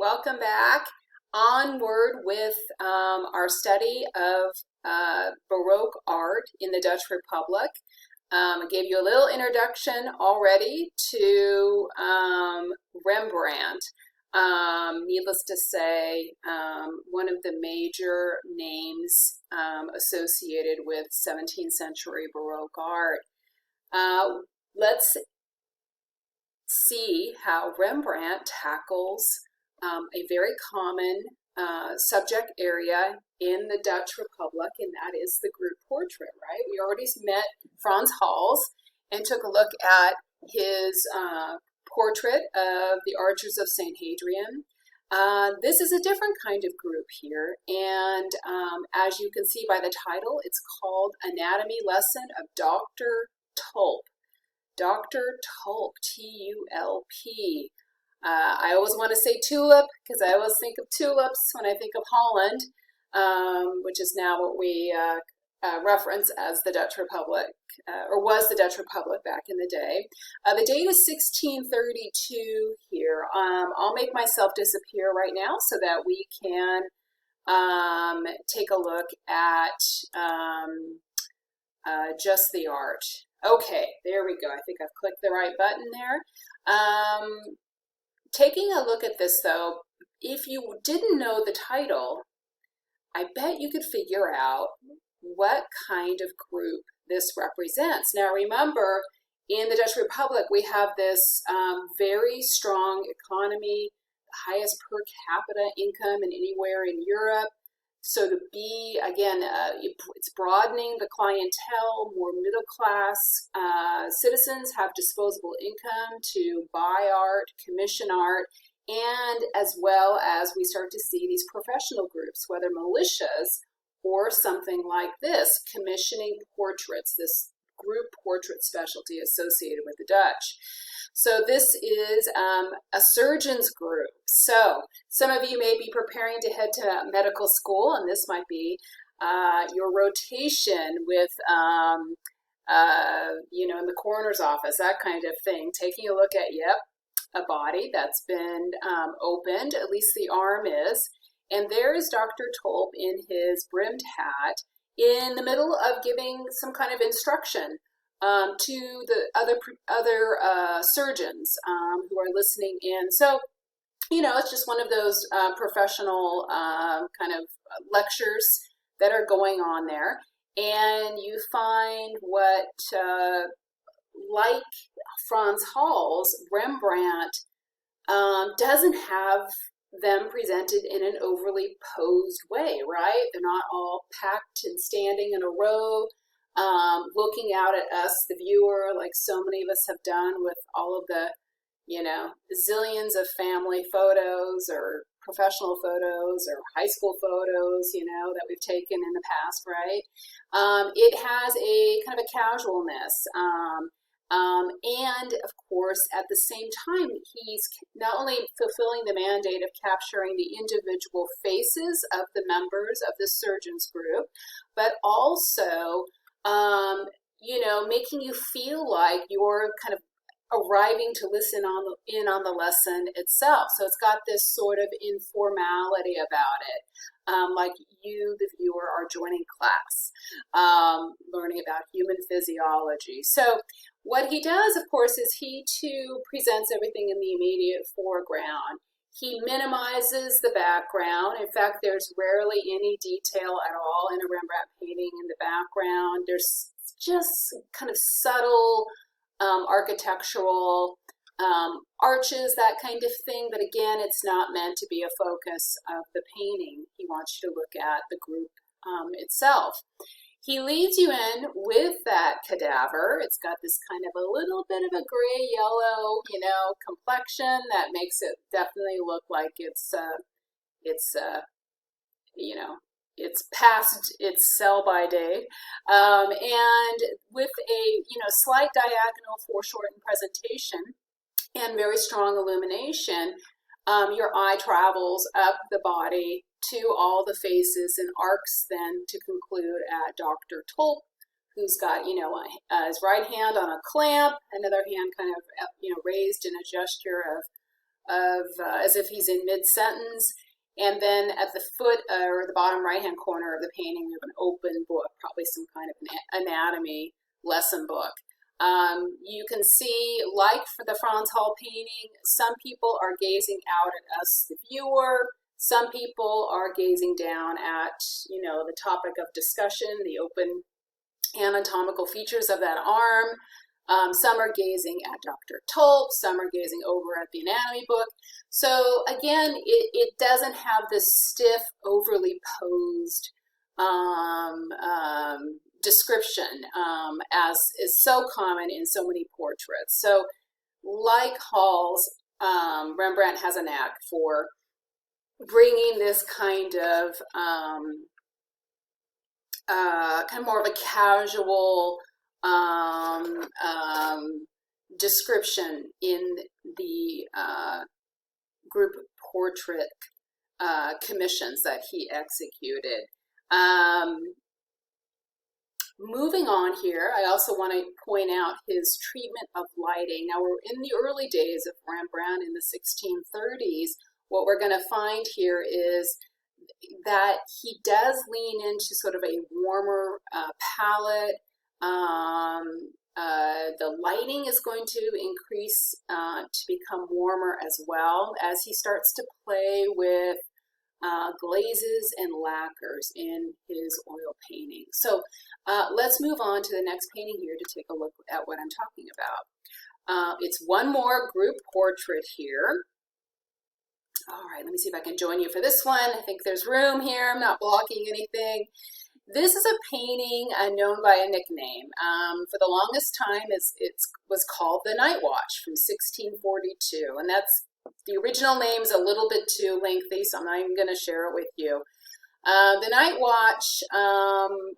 welcome back. Onward with our study of Baroque art in the Dutch Republic. I gave you a little introduction already to Rembrandt. Needless to say, one of the major names associated with 17th century Baroque art. Let's see how Rembrandt tackles a very common subject area in the Dutch Republic, and that is the group portrait, right? We already met Frans Hals and took a look at his portrait of the Archers of St. Hadrian. This is a different kind of group here, and as you can see by the title, it's called Anatomy Lesson of Dr. Tulp. Dr. Tulp, T-U-L-P. I always want to say tulip because I always think of tulips when I think of Holland, which is now what we reference as the Dutch Republic, or was the Dutch Republic back in the day. The date is 1632 here. I'll make myself disappear right now so that we can take a look at just the art. Okay, there we go. I think I've clicked the right button there. Taking a look at this, though, if you didn't know the title, I bet you could figure out what kind of group this represents. Now, remember, in the Dutch Republic, we have this very strong economy, the highest per capita income in anywhere in Europe. So to be, again, it's broadening the clientele, more middle-class citizens have disposable income to buy art, commission art, and as well as we start to see these professional groups, whether militias or something like this, commissioning portraits, this group portrait specialty associated with the Dutch. So this is a surgeon's group. So some of you may be preparing to head to medical school, and this might be your rotation with, in the coroner's office, that kind of thing. Taking a look at, yep, a body that's been opened, at least the arm is. And there is Dr. Tulp in his brimmed hat in the middle of giving some kind of instruction to the other surgeons who are listening in. So, it's just one of those professional kind of lectures that are going on there. And you find what, like Frans Hals, Rembrandt doesn't have them presented in an overly posed way, right? They're not all packed and standing in a row, looking out at us, the viewer, like so many of us have done with all of the, zillions of family photos or professional photos or high school photos, that we've taken in the past, right? It has a kind of a casualness. And of course, at the same time, he's not only fulfilling the mandate of capturing the individual faces of the members of the surgeons group, but also, making you feel like you're kind of arriving to listen in on the lesson itself. So it's got this sort of informality about it, like you, the viewer, are joining class, learning about human physiology. So what he does, of course, is he too presents everything in the immediate foreground. He minimizes the background. In fact, there's rarely any detail at all in a Rembrandt painting in the background. There's just kind of subtle architectural arches, that kind of thing. But again, it's not meant to be a focus of the painting. He wants you to look at the group itself. He leads you in with that cadaver. It's got this kind of a little bit of a gray-yellow, complexion that makes it definitely look like it's past its sell-by date. And with a, slight diagonal foreshortened presentation and very strong illumination, your eye travels up the body to all the faces and arcs then to conclude at Dr. Tulp, who's got, his right hand on a clamp, another hand kind of, raised in a gesture as if he's in mid-sentence. And then at the foot or the bottom right-hand corner of the painting, we have an open book, probably some kind of an anatomy lesson book. You can see, like for the Franz Hall painting, some people are gazing out at us, the viewer. Some people are gazing down at, the topic of discussion, the open anatomical features of that arm. Some are gazing at Dr. Tulp, some are gazing over at the anatomy book. So again, it doesn't have this stiff, overly posed description as is so common in so many portraits. So like Hall's, Rembrandt has a knack for bringing this kind of more of a casual description in the group portrait commissions that he executed. Moving on here, I also want to point out his treatment of lighting. Now, we're in the early days of Rembrandt in the 1630s. What we're going to find here is that he does lean into sort of a warmer palette. The lighting is going to increase to become warmer as well as he starts to play with glazes and lacquers in his oil painting. So let's move on to the next painting here to take a look at what I'm talking about. It's one more group portrait here. All right, let me see if I can join you for this one. I think there's room here. I'm not blocking anything. This is a painting known by a nickname. For the longest time, it was called The Night Watch from 1642, and that's the original name's a little bit too lengthy, so I'm not even going to share it with you. The Night Watch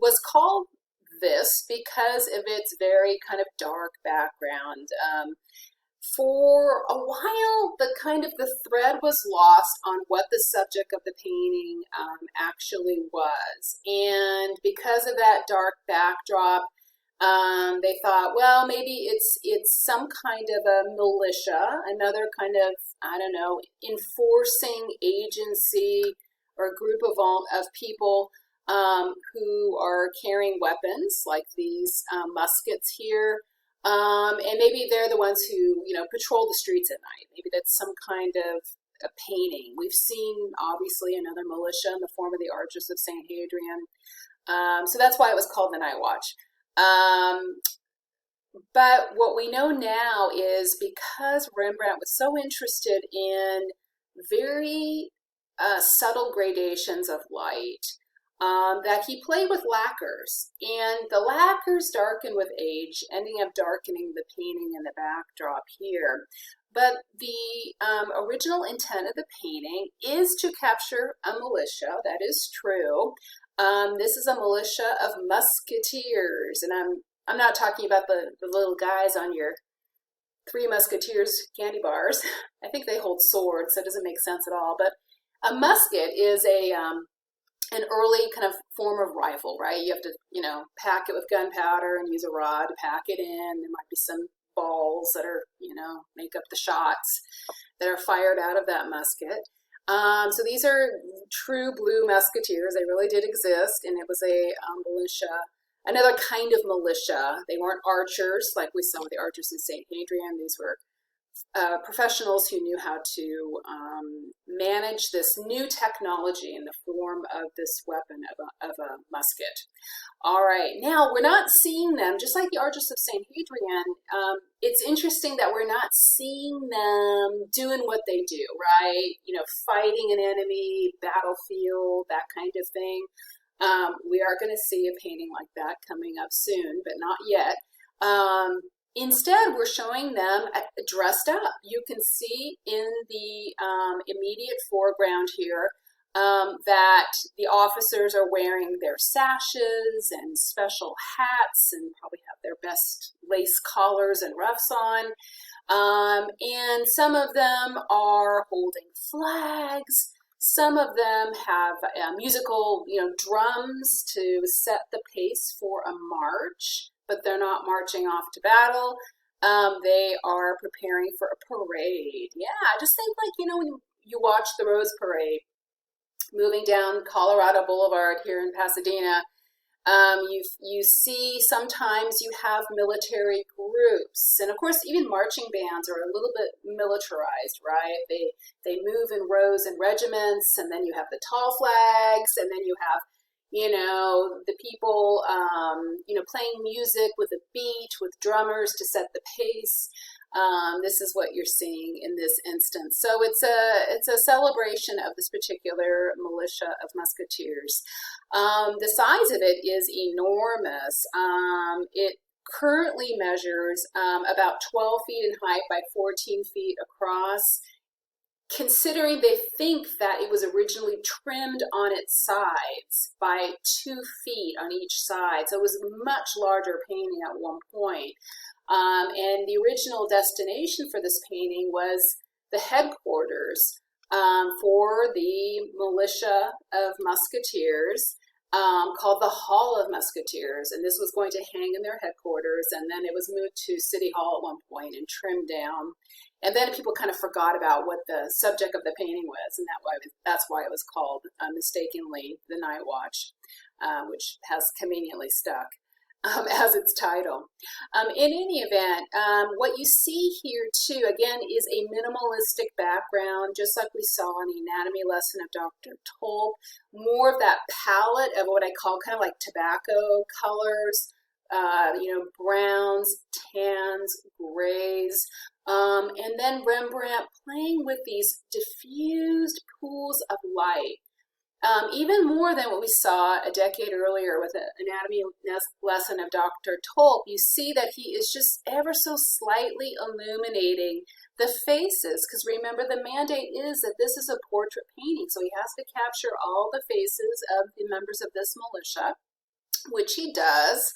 was called this because of its very kind of dark background. For a while, the thread was lost on what the subject of the painting actually was. And because of that dark backdrop, they thought, well, maybe it's some kind of a militia, another kind of, enforcing agency or group of people who are carrying weapons like these muskets here. And maybe they're the ones who, patrol the streets at night. Maybe that's some kind of a painting. We've seen, obviously, another militia in the form of the Archers of St. Hadrian. So that's why it was called the Night Watch. But what we know now is because Rembrandt was so interested in very subtle gradations of light, that he played with lacquers, and the lacquers darken with age, ending up darkening the painting and the backdrop here. But the original intent of the painting is to capture a militia. That is true. This is a militia of musketeers, and I'm not talking about the little guys on your Three Musketeers candy bars. I think they hold swords, so it doesn't make sense at all. But a musket is an early kind of form of rifle, right? You have to, pack it with gunpowder and use a rod to pack it in. There might be some balls that are, make up the shots that are fired out of that musket. So these are true blue musketeers. They really did exist, and it was a militia, another kind of militia. They weren't archers like we saw with the Archers of St. Hadrian. These were professionals who knew how to manage this new technology in the form of this weapon of a musket. All right, now we're not seeing them, just like the Archers of St. Hadrian, it's interesting that we're not seeing them doing what they do, right? Fighting an enemy, battlefield, that kind of thing. We are going to see a painting like that coming up soon, but not yet. Instead, we're showing them dressed up. You can see in the immediate foreground here that the officers are wearing their sashes and special hats and probably have their best lace collars and ruffs on. And some of them are holding flags. Some of them have musical, drums to set the pace for a march, but they're not marching off to battle. They are preparing for a parade. Yeah, just think like, you know, when you watch the Rose Parade moving down Colorado Boulevard here in Pasadena, you see sometimes you have military groups, and of course even marching bands are a little bit militarized, right? They move in rows and regiments, and then you have the tall flags, and then you have, you know, the people, you know, playing music with a beat, with drummers to set the pace. This is what you're seeing in this instance. So it's a celebration of this particular militia of musketeers. The size of it is enormous. It currently measures about 12 feet in height by 14 feet across, considering they think that it was originally trimmed on its sides by 2 feet on each side. So it was a much larger painting at one point. And the original destination for this painting was the headquarters for the Militia of Musketeers, called the Hall of Musketeers. And this was going to hang in their headquarters, and then it was moved to City Hall at one point and trimmed down. And then people kind of forgot about what the subject of the painting was, and that's why it was called, mistakenly, The Night Watch, which has conveniently stuck as its title. In any event, what you see here too, again, is a minimalistic background, just like we saw in the anatomy lesson of Dr. Tolp. More of that palette of what I call kind of like tobacco colors, you know, browns, tans, grays, and then Rembrandt playing with these diffused pools of light. Even more than what we saw a decade earlier with an anatomy lesson of Dr. Tolp, you see that he is just ever so slightly illuminating the faces, because remember, the mandate is that this is a portrait painting, so he has to capture all the faces of the members of this militia, which he does,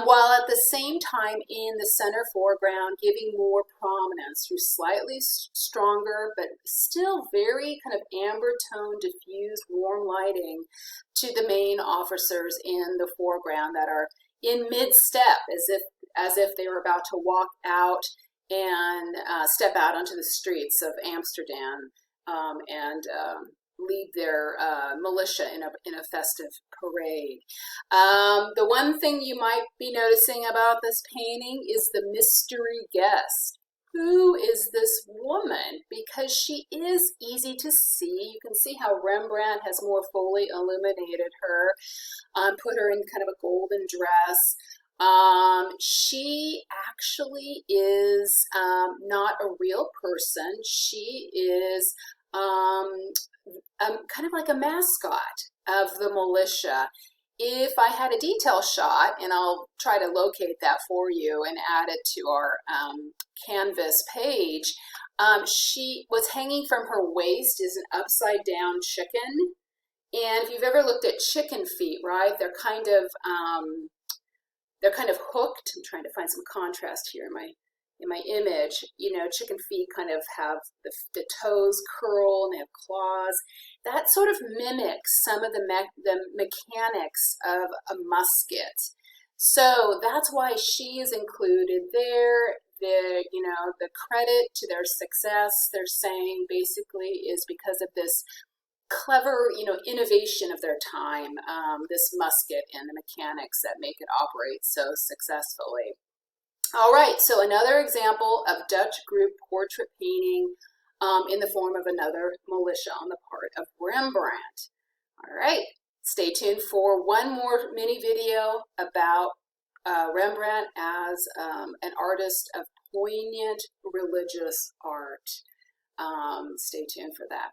while at the same time in the center foreground giving more prominence through slightly stronger but still very kind of amber tone, diffused, warm lighting to the main officers in the foreground that are in mid-step, as if they were about to walk out and step out onto the streets of Amsterdam and lead their militia in a festive parade. The one thing you might be noticing about this painting is the mystery guest. Who is this woman? Because she is easy to see. You can see how Rembrandt has more fully illuminated her, put her in kind of a golden dress. She actually is not a real person. She is kind of like a mascot of the militia. If I had a detail shot, and I'll try to locate that for you and add it to our Canvas page, she was hanging from her waist is an upside down chicken. And if you've ever looked at chicken feet, right, they're kind of hooked. I'm trying to find some contrast here in my image. You know, chicken feet kind of have the toes curl and they have claws. That sort of mimics some of the mechanics of a musket. So that's why she is included there. The credit to their success, they're saying basically, is because of this clever, innovation of their time, this musket and the mechanics that make it operate so successfully. All right, so another example of Dutch group portrait painting in the form of another militia on the part of Rembrandt. All right, stay tuned for one more mini video about Rembrandt as an artist of poignant religious art. Stay tuned for that.